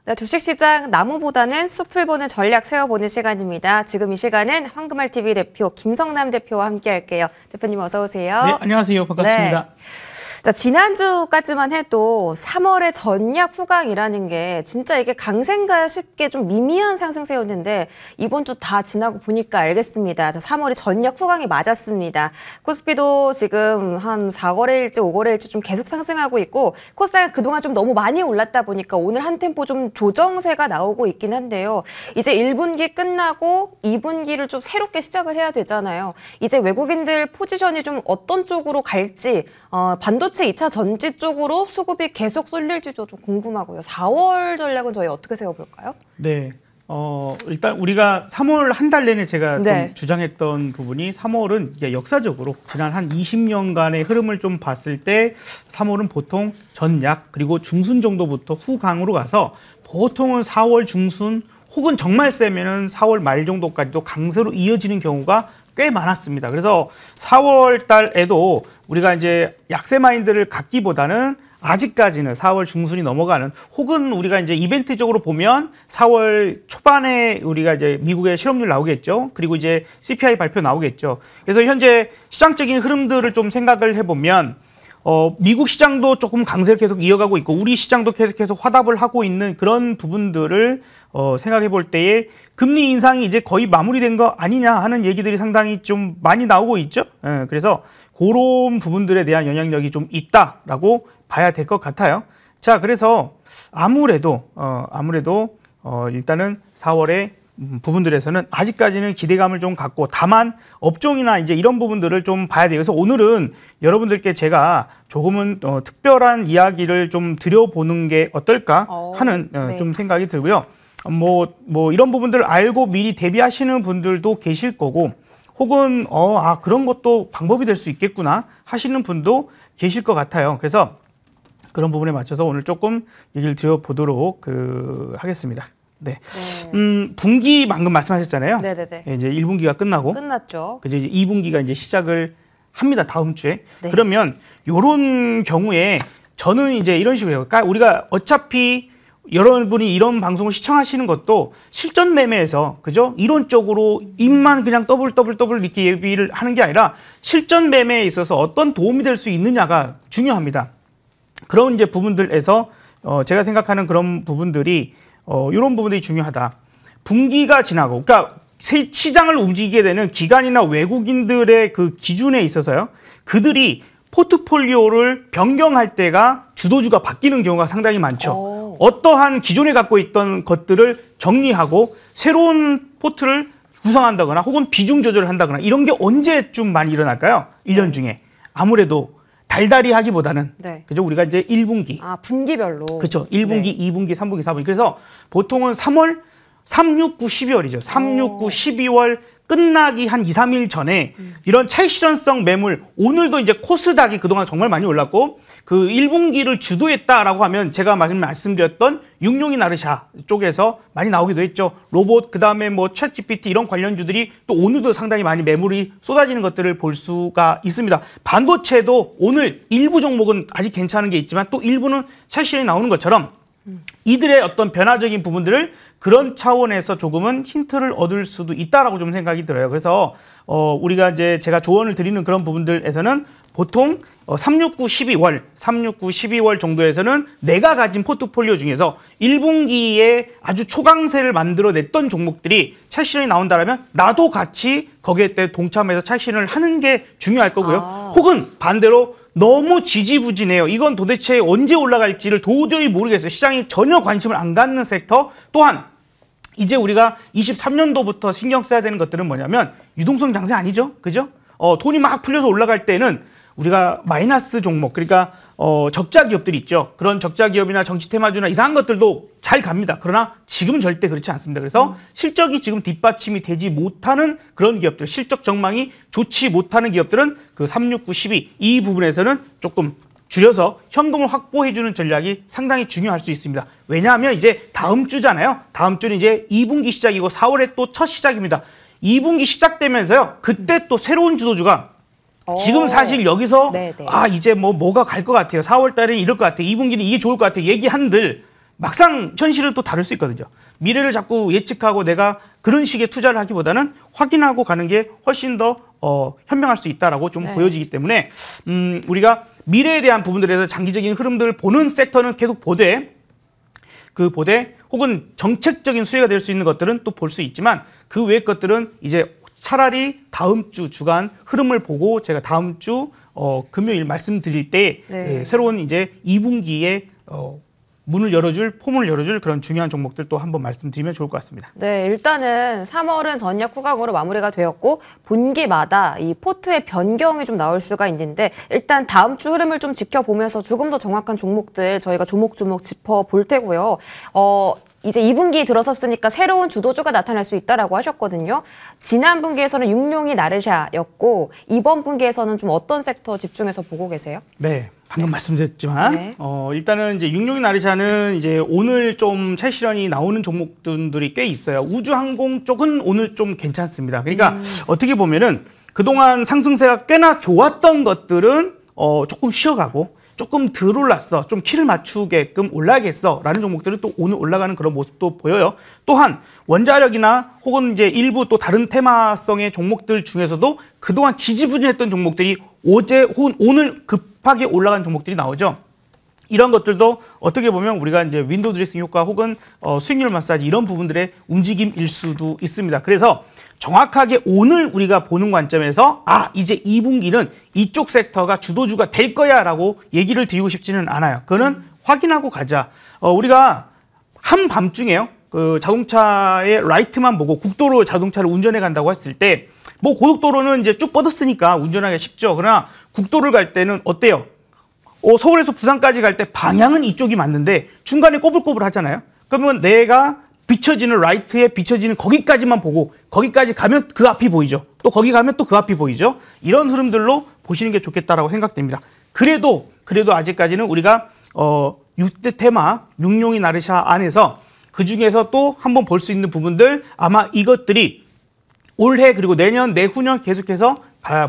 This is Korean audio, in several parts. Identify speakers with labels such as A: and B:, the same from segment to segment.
A: 네, 주식시장 나무보다는 숲을 보는 전략 세워보는 시간입니다. 지금 이 시간은 황금알TV 대표 김성남 대표와 함께 할게요. 대표님 어서 오세요.
B: 네, 안녕하세요. 반갑습니다.
A: 네. 자, 지난주까지만 해도 3월의 전략 후강이라는 게 진짜 이게 강세인가 싶게 좀 미미한 상승세였는데 이번 주 다 지나고 보니까 알겠습니다. 자, 3월의 전략 후강이 맞았습니다. 코스피도 지금 한 4거래일째, 5거래일째 좀 계속 상승하고 있고 코스닥이 그동안 좀 너무 많이 올랐다 보니까 오늘 한 템포 좀 조정세가 나오고 있긴 한데요. 이제 1분기 끝나고 2분기를 좀 새롭게 시작을 해야 되잖아요. 이제 외국인들 포지션이 좀 어떤 쪽으로 갈지 반도체 2차 전지 쪽으로 수급이 계속 쏠릴지도 좀 궁금하고요. 4월 전략은 저희 어떻게 세워볼까요?
B: 네. 일단 우리가 3월 한 달 내내 제가
A: 네.
B: 좀 주장했던 부분이 3월은 역사적으로 지난 한 20년간의 흐름을 좀 봤을 때 3월은 보통 전약 그리고 중순 정도부터 후강으로 가서 보통은 4월 중순 혹은 정말 세면은 4월 말 정도까지도 강세로 이어지는 경우가 꽤 많았습니다. 그래서 4월 달에도 우리가 이제 약세 마인드를 갖기보다는 아직까지는 4월 중순이 넘어가는 혹은 우리가 이제 이벤트적으로 보면 4월 초반에 우리가 이제 미국의 실업률 나오겠죠. 그리고 이제 CPI 발표 나오겠죠. 그래서 현재 시장적인 흐름들을 좀 생각을 해보면 미국 시장도 조금 강세를 계속 이어가고 있고 우리 시장도 계속 화답을 하고 있는 그런 부분들을 생각해 볼 때에 금리 인상이 이제 거의 마무리된 거 아니냐 하는 얘기들이 상당히 좀 많이 나오고 있죠. 그래서 그런 부분들에 대한 영향력이 좀 있다라고 봐야 될 것 같아요. 자, 그래서 아무래도 일단은 4월에 부분들에서는 아직까지는 기대감을 좀 갖고 다만 업종이나 이제 이런 부분들을 좀 봐야 돼요. 그래서 오늘은 여러분들께 제가 조금은 특별한 이야기를 좀 드려보는 게 어떨까 하는
A: 네.
B: 좀 생각이 들고요. 뭐 이런 부분들을 알고 미리 대비하시는 분들도 계실 거고 혹은 그런 것도 방법이 될 수 있겠구나 하시는 분도 계실 것 같아요. 그래서 그런 부분에 맞춰서 오늘 조금 얘기를 드려보도록 하겠습니다. 네. 분기 방금 말씀하셨잖아요.
A: 네네네.
B: 네, 이제 1분기가 끝나고
A: 끝났죠.
B: 이제 2분기가 이제 시작을 합니다. 다음 주에.
A: 네.
B: 그러면 이런 경우에 저는 이제 이런 식으로 해요. 그러니까 우리가 어차피 여러분이 이런 방송을 시청하시는 것도 실전 매매에서 그죠? 이론적으로 입만 그냥 더블 이렇게 예비를 하는 게 아니라 실전 매매에 있어서 어떤 도움이 될 수 있느냐가 중요합니다. 그런 이제 부분들에서 제가 생각하는 그런 부분들이 이런 부분들이 중요하다. 분기가 지나고, 그러니까 시장을 움직이게 되는 기관이나 외국인들의 그 기준에 있어서요, 그들이 포트폴리오를 변경할 때가 주도주가 바뀌는 경우가 상당히 많죠. 어떠한 기존에 갖고 있던 것들을 정리하고 새로운 포트를 구성한다거나 혹은 비중 조절을 한다거나 이런 게 언제쯤 많이 일어날까요? 1년 중에. 아무래도 달달이 하기보다는
A: 네.
B: 그죠? 우리가 이제 1분기.
A: 분기별로.
B: 그렇죠. 1분기,
A: 네.
B: 2분기, 3분기, 4분기. 그래서 보통은 3월, 3, 6, 9, 12월이죠. 3, 6, 9, 12월 끝나기 한 2, 3일 전에 이런 차익 실현성 매물 오늘도 이제 코스닥이 그동안 정말 많이 올랐고 그 1분기를 주도했다라고 하면 제가 말씀드렸던 육룡이 나르샤 쪽에서 많이 나오기도 했죠. 로봇 그다음에 뭐 챗GPT 이런 관련주들이 또 오늘도 상당히 많이 매물이 쏟아지는 것들을 볼 수가 있습니다. 반도체도 오늘 일부 종목은 아직 괜찮은 게 있지만 또 일부는 차익 실현이 나오는 것처럼 이들의 어떤 변화적인 부분들을 그런 차원에서 조금은 힌트를 얻을 수도 있다라고 좀 생각이 들어요. 그래서 우리가 이제 제가 조언을 드리는 그런 부분들에서는 보통 3, 6, 9, 12월 정도에서는 내가 가진 포트폴리오 중에서 1분기에 아주 초강세를 만들어냈던 종목들이 차익 실현이 나온다면 나도 같이 거기에 동참해서 차익 실현을 하는 게 중요할 거고요. 혹은 반대로 너무 지지부진해요. 이건 도대체 언제 올라갈지를 도저히 모르겠어요. 시장이 전혀 관심을 안 갖는 섹터. 또한 이제 우리가 23년도부터 신경 써야 되는 것들은 뭐냐면 유동성 장세 아니죠. 그죠? 돈이 막 풀려서 올라갈 때는 우리가 마이너스 종목, 그러니까 적자 기업들이 있죠. 그런 적자 기업이나 정치 테마주나 이상한 것들도 잘 갑니다. 그러나 지금은 절대 그렇지 않습니다. 그래서 실적이 지금 뒷받침이 되지 못하는 그런 기업들, 실적 전망이 좋지 못하는 기업들은 그 3, 6, 9, 12 이 부분에서는 조금 줄여서 현금을 확보해주는 전략이 상당히 중요할 수 있습니다. 왜냐하면 이제 다음 주잖아요. 다음 주는 이제 2분기 시작이고 4월에 또 첫 시작입니다. 2분기 시작되면서요. 그때 또 새로운 주도주가 지금 사실 여기서
A: 네네.
B: 이제 뭐가 갈 것 같아요. 4월 달에는 이럴 것 같아요. 2분기는 이게 좋을 것 같아요. 얘기한들 막상 현실은 또 다를 수 있거든요. 미래를 자꾸 예측하고 내가 그런 식의 투자를 하기보다는 확인하고 가는 게 훨씬 더 현명할 수 있다라고 좀 보여지기 때문에 우리가 미래에 대한 부분들에서 장기적인 흐름들을 보는 섹터는 계속 보되 혹은 정책적인 수혜가 될 수 있는 것들은 또 볼 수 있지만 그 외의 것들은 이제 차라리 다음 주 주간 흐름을 보고 제가 다음 주 금요일 말씀드릴 때 새로운 이제 2분기에 문을 열어줄, 폼을 열어줄 그런 중요한 종목들 또 한번 말씀드리면 좋을 것 같습니다. 네,
A: 일단은 3월은 전략 후각으로 마무리가 되었고 분기마다 이 포트의 변경이 좀 나올 수가 있는데 일단 다음 주 흐름을 좀 지켜보면서 조금 더 정확한 종목들 저희가 조목조목 짚어볼 테고요. 이제 2분기 들어섰으니까 새로운 주도주가 나타날 수 있다라고 하셨거든요. 지난 분기에서는 육룡이 나르샤였고 이번 분기에서는 좀 어떤 섹터 집중해서 보고 계세요?
B: 네, 방금 말씀드렸지만 일단은 이제 육룡이 나르샤는 이제 오늘 좀 차익 실현이 나오는 종목들이 꽤 있어요. 우주항공 쪽은 오늘 좀 괜찮습니다. 그러니까 어떻게 보면은 그동안 상승세가 꽤나 좋았던 것들은 조금 쉬어가고. 조금 덜 올랐어. 좀 키를 맞추게끔 올라야겠어. 라는 종목들은 또 오늘 올라가는 그런 모습도 보여요. 또한 원자력이나 혹은 이제 일부 또 다른 테마성의 종목들 중에서도 그동안 지지부진했던 종목들이 어제 혹은 오늘 급하게 올라간 종목들이 나오죠. 이런 것들도 어떻게 보면 우리가 이제 윈도우 드레싱 효과 혹은 수익률 마사지 이런 부분들의 움직임일 수도 있습니다. 그래서 정확하게 오늘 우리가 보는 관점에서 이제 2분기는 이쪽 섹터가 주도주가 될 거야 라고 얘기를 드리고 싶지는 않아요. 그거는 확인하고 가자. 우리가 한밤중에요. 그 자동차의 라이트만 보고 국도로 자동차를 운전해 간다고 했을 때 뭐 고속도로는 이제 쭉 뻗었으니까 운전하기가 쉽죠. 그러나 국도를 갈 때는 어때요? 서울에서 부산까지 갈 때 방향은 이쪽이 맞는데 중간에 꼬불꼬불 하잖아요. 그러면 내가 비춰지는 라이트에 비춰지는 거기까지만 보고 거기까지 가면 그 앞이 보이죠. 또 거기 가면 또 그 앞이 보이죠. 이런 흐름들로 보시는 게 좋겠다라고 생각됩니다. 그래도 아직까지는 우리가 6대 테마 육룡이 나르샤 안에서 그중에서 또 한번 볼 수 있는 부분들 아마 이것들이 올해 그리고 내년 내후년 계속해서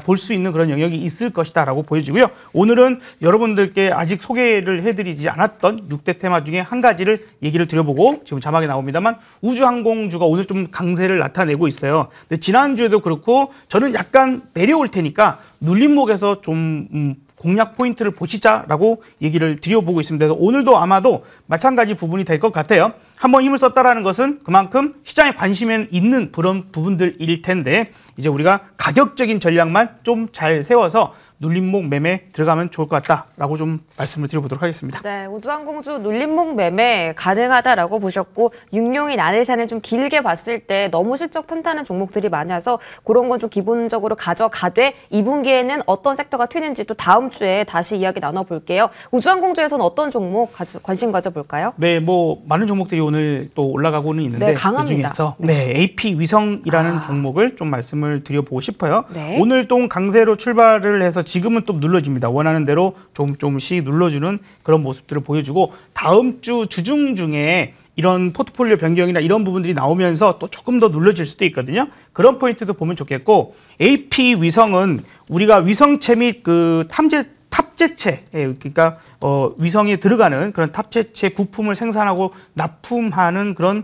B: 볼 수 있는 그런 영역이 있을 것이다라고 보여지고요. 오늘은 여러분들께 아직 소개를 해드리지 않았던 6대 테마 중에 한 가지를 얘기를 드려보고 지금 자막에 나옵니다만 우주항공주가 오늘 좀 강세를 나타내고 있어요. 근데 지난주에도 그렇고 저는 약간 내려올 테니까 눌림목에서 좀 공략 포인트를 보시자라고 얘기를 드려보고 있습니다. 그래서 오늘도 아마도 마찬가지 부분이 될 것 같아요. 한번 힘을 썼다라는 것은 그만큼 시장에 관심이 있는 그런 부분들일 텐데 이제 우리가 가격적인 전략만 좀 잘 세워서 눌림목 매매 들어가면 좋을 것 같다라고 좀 말씀을 드려보도록 하겠습니다.
A: 네, 우주항공주 눌림목 매매 가능하다라고 보셨고 육룡이 나르샤는 좀 길게 봤을 때 너무 실적 탄탄한 종목들이 많아서 그런 건 좀 기본적으로 가져가되 2분기에는 어떤 섹터가 튀는지 또 다음 주에 다시 이야기 나눠볼게요. 우주항공주에서는 어떤 종목 관심 가져볼까요?
B: 네, 뭐 많은 종목들이 오늘 또 올라가고는 있는데
A: 강합니다.
B: 그중에서 AP 위성이라는 종목을 좀 말씀을 드려보고 싶어요.
A: 네.
B: 오늘 또 강세로 출발을 해서 지금은 또 눌러줍니다. 원하는 대로 조금씩 눌러주는 그런 모습들을 보여주고 다음 주 주중 중에 이런 포트폴리오 변경이나 이런 부분들이 나오면서 또 조금 더 눌러질 수도 있거든요. 그런 포인트도 보면 좋겠고 AP 위성은 우리가 위성체 및 그 탑재체, 그러니까 위성에 들어가는 그런 탑재체 부품을 생산하고 납품하는 그런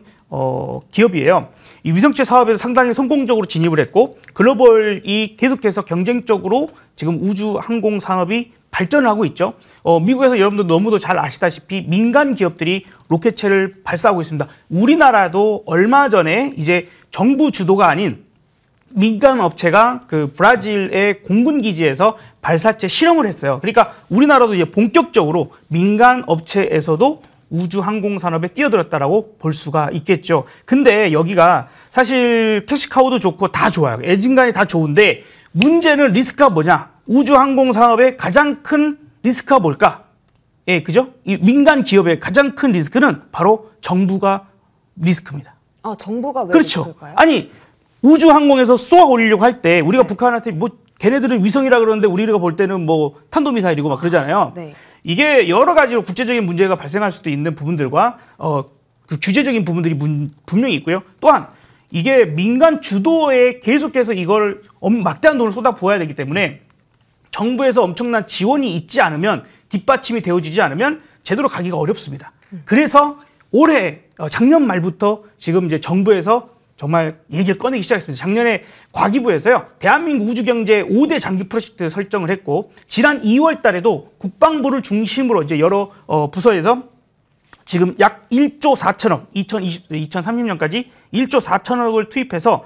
B: 기업이에요. 이 위성체 사업에서 상당히 성공적으로 진입을 했고 글로벌이 계속해서 경쟁적으로 지금 우주 항공 산업이 발전을 하고 있죠. 미국에서 여러분들 너무도 잘 아시다시피 민간 기업들이 로켓체를 발사하고 있습니다. 우리나라도 얼마 전에 이제 정부 주도가 아닌 민간 업체가 그 브라질의 공군 기지에서 발사체 실험을 했어요. 그러니까 우리나라도 이제 본격적으로 민간 업체에서도 우주 항공 산업에 뛰어들었다라고 볼 수가 있겠죠. 근데 여기가 사실 캐시카우도 좋고 다 좋아요. 애진간이 다 좋은데 문제는 리스크가 뭐냐? 우주 항공 산업의 가장 큰 리스크가 뭘까? 예, 그죠? 이 민간 기업의 가장 큰 리스크는 바로 정부가 리스크입니다.
A: 정부가 왜
B: 그렇죠.
A: 리스크일까요?
B: 아니 우주 항공에서 쏘아 올리려고 할 때 우리가 북한한테 뭐 걔네들은 위성이라 그러는데 우리가 볼 때는 뭐 탄도미사일이고 막 그러잖아요.
A: 네.
B: 이게 여러 가지로 국제적인 문제가 발생할 수도 있는 부분들과 그 규제적인 부분들이 분명히 있고요. 또한 이게 민간 주도에 계속해서 이걸 막대한 돈을 쏟아 부어야 되기 때문에 정부에서 엄청난 지원이 있지 않으면 뒷받침이 되어지지 않으면 제대로 가기가 어렵습니다. 그래서 올해 작년 말부터 지금 이제 정부에서 정말 얘기를 꺼내기 시작했습니다. 작년에 과기부에서요, 대한민국 우주경제 5대 장기 프로젝트 설정을 했고, 지난 2월 달에도 국방부를 중심으로 이제 여러 부서에서 지금 약 1조 4천억, 2030년까지 1조 4천억을 투입해서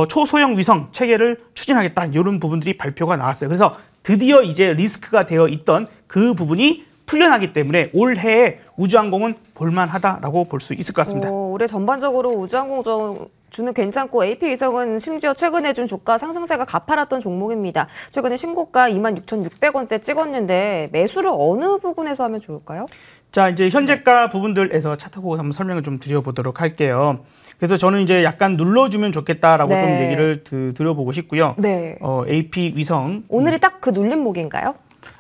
B: 초소형 위성 체계를 추진하겠다, 이런 부분들이 발표가 나왔어요. 그래서 드디어 이제 리스크가 되어 있던 그 부분이 풀려나기 때문에 올해에 우주항공은 볼만하다라고 볼 수 있을 것 같습니다.
A: 올해 전반적으로 우주항공 주는 괜찮고 AP위성은 심지어 최근에 준 주가 상승세가 가파랐던 종목입니다. 최근에 신고가 26,600원대 찍었는데 매수를 어느 부분에서 하면 좋을까요?
B: 자, 이제 현재가 부분들에서 차트보고 한번 설명을 좀 드려보도록 할게요. 그래서 저는 이제 약간 눌러주면 좋겠다라고
A: 네.
B: 좀 얘기를 드려보고 싶고요.
A: 네.
B: AP위성.
A: 오늘이 딱 그 눌림목인가요?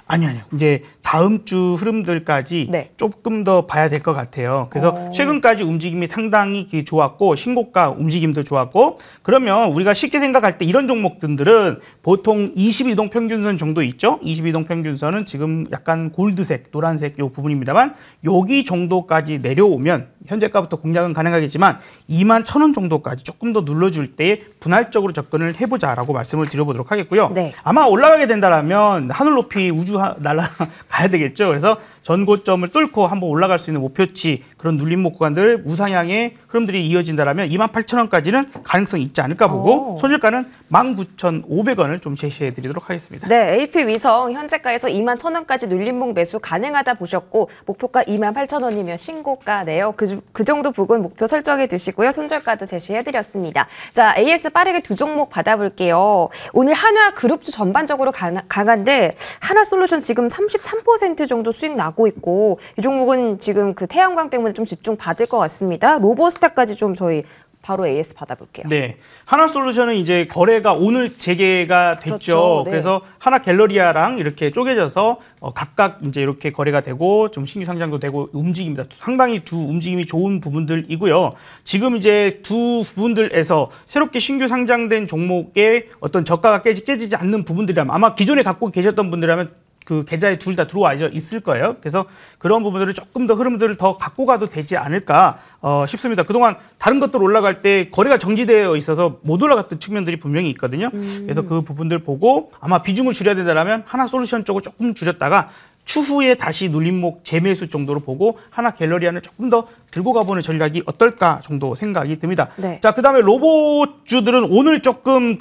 B: 아니요. 이제 다음 주 흐름들까지
A: 네.
B: 조금 더 봐야 될 것 같아요. 그래서 최근까지 움직임이 상당히 좋았고, 신고가 움직임도 좋았고, 그러면 우리가 쉽게 생각할 때 이런 종목들은 보통 22동 평균선 정도 있죠? 22동 평균선은 지금 약간 골드색, 노란색 요 부분입니다만, 여기 정도까지 내려오면 현재가부터 공략은 가능하겠지만 21,000원 정도까지 조금 더 눌러줄 때 분할적으로 접근을 해보자라고 말씀을 드려보도록 하겠고요.
A: 네.
B: 아마 올라가게 된다라면 하늘 높이 우주 날아가야 되겠죠. 그래서 전고점을 뚫고 한번 올라갈 수 있는 목표치, 그런 눌림목 구간들 우상향의 흐름들이 이어진다라면 28,000원까지는 가능성이 있지 않을까 보고, 손절가는 19,500원을 좀 제시해 드리도록 하겠습니다.
A: 네, AP위성 현재가에서 21,000원까지 눌림목 매수 가능하다 보셨고, 목표가 28,000원이면 신고가네요. 그 정도 부분 목표 설정해 두시고요. 손절가도 제시해 드렸습니다. 자, AS 빠르게 두 종목 받아볼게요. 오늘 한화 그룹주 전반적으로 강한데 하나솔루션 지금 33% 정도 수익 나고 있고, 이 종목은 지금 그 태양광 때문에 좀 집중 받을 것 같습니다. 로보스타까지 좀 저희 바로 AS 받아볼게요.
B: 네, 하나솔루션은 이제 거래가 오늘 재개가 됐죠.
A: 그렇죠. 네.
B: 그래서 하나갤러리아랑 이렇게 쪼개져서 각각 이제 이렇게 거래가 되고 좀 신규 상장도 되고 움직입니다. 상당히 두 움직임이 좋은 부분들이고요. 지금 이제 두 부분들에서 새롭게 신규 상장된 종목의 어떤 저가가 깨지지 않는 부분들이라면, 아마 기존에 갖고 계셨던 분들이라면 그 계좌에 둘 다 들어와 있을 거예요. 그래서 그런 부분들을 조금 더 흐름들을 더 갖고 가도 되지 않을까 싶습니다. 그동안 다른 것들 올라갈 때 거래가 정지되어 있어서 못 올라갔던 측면들이 분명히 있거든요. 그래서 그 부분들 보고 아마 비중을 줄여야 된다면 하나솔루션 쪽을 조금 줄였다가 추후에 다시 눌림목 재매수 정도로 보고 하나갤러리아는 조금 더 들고 가보는 전략이 어떨까 정도 생각이 듭니다.
A: 네.
B: 자, 그다음에 로봇주들은 오늘 조금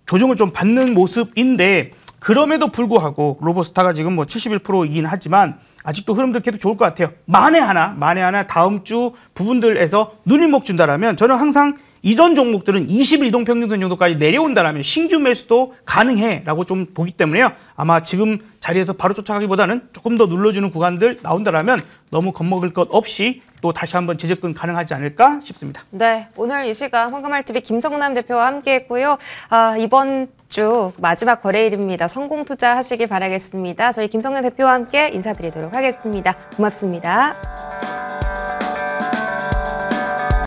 B: 조정을 좀 받는 모습인데, 그럼에도 불구하고 로보스타가 지금 뭐 71%이긴 하지만 아직도 흐름들 계속 좋을 것 같아요. 만에 하나 다음 주 부분들에서 눌림목 준다라면, 저는 항상 이전 종목들은 21이동 평균선 정도까지 내려온다라면 신규 매수도 가능해라고 좀 보기 때문에요. 아마 지금 자리에서 바로 쫓아가기보다는 조금 더 눌러주는 구간들 나온다라면 너무 겁먹을 것 없이 또 다시 한번 재접근 가능하지 않을까 싶습니다.
A: 네, 오늘 이 시간 황금알TV 김성남 대표와 함께했고요. 이번 주 마지막 거래일입니다. 성공 투자하시길 바라겠습니다. 저희 김성남 대표와 함께 인사드리도록 하겠습니다. 고맙습니다.